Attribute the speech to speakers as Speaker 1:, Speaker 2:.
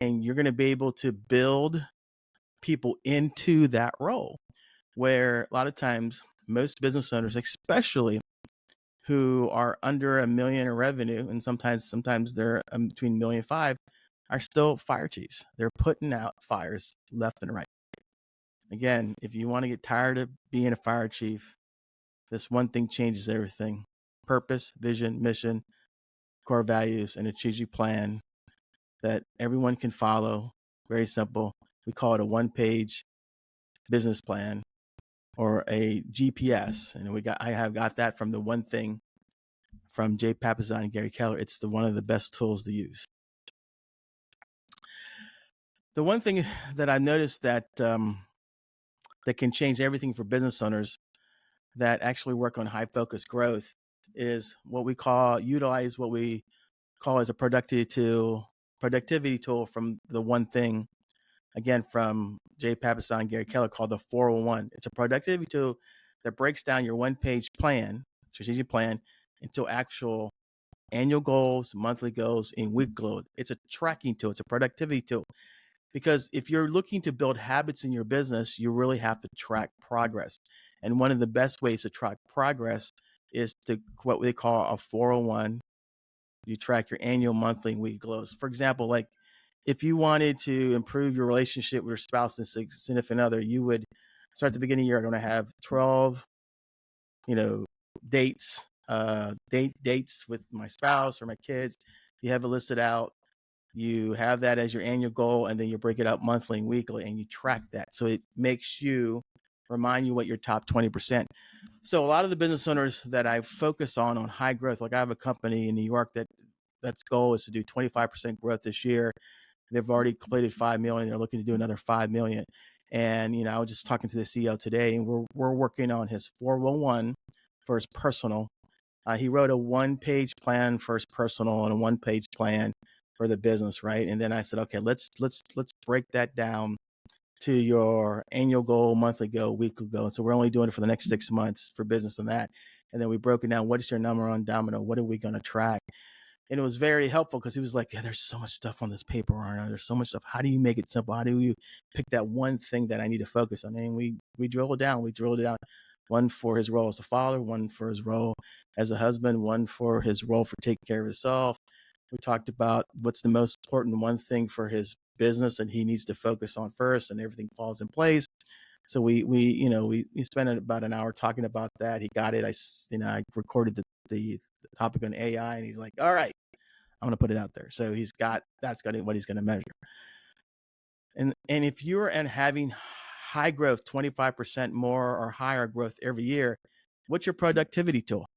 Speaker 1: and you're going to be able to build people into that role. Where a lot of times, most business owners, especially who are under a million in revenue, and sometimes they're between 1.5 million, are still fire chiefs. They're putting out fires left and right. Again, if you want to get tired of being a fire chief, this one thing changes everything: purpose, vision, mission, core values, and a strategic plan that everyone can follow. Very simple. We call it a one-page business plan, or a GPS. And I have got that from the One Thing from Jay Papasan and Gary Keller. It's one of the best tools to use. The one thing that I've noticed that can change everything for business owners that actually work on high focus growth is utilize what we call as a productivity tool from the One Thing, again, from Jay Papasan and Gary Keller, called the 401. It's a productivity tool that breaks down your one-page plan, strategic plan, into actual annual goals, monthly goals, and week goals. It's a tracking tool. It's a productivity tool. Because if you're looking to build habits in your business, you really have to track progress. And one of the best ways to track progress is what we call a 401. You track your annual, monthly, and weekly goals. For example, like if you wanted to improve your relationship with your spouse and significant other, you would start at the beginning of the year. I'm going to have 12, dates, dates with my spouse or my kids. You have it listed out. You have that as your annual goal, and then you break it up monthly and weekly, and you track that. So it makes you remind you what your top 20%. So a lot of the business owners that I focus on high growth, like I have a company in New York that's goal is to do 25% growth this year. They've already completed 5 million. They're looking to do another 5 million. And, I was just talking to the CEO today, and we're working on his 401 for his personal. He wrote a one-page plan for his personal and a one-page plan for the business, right? And then I said, okay, let's break that down to your annual goal, monthly goal, weekly goal. And so we're only doing it for the next 6 months for business and that. And then we broke it down. What is your number on Domino? What are we going to track? And it was very helpful because he was like, yeah, there's so much stuff on this paper, Arno. There's so much stuff. How do you make it simple? How do you pick that one thing that I need to focus on? And we drilled it down. We drilled it down. One for his role as a father, one for his role as a husband, one for his role for taking care of himself. We talked about what's the most important one thing for his business and he needs to focus on first, and everything falls in place. So we spent about an hour talking about that. He got it. I recorded the topic on AI, and he's like, all right, I'm going to put it out there. So that's what he's going to measure. And if you're having high growth, 25% more or higher growth every year, what's your productivity tool?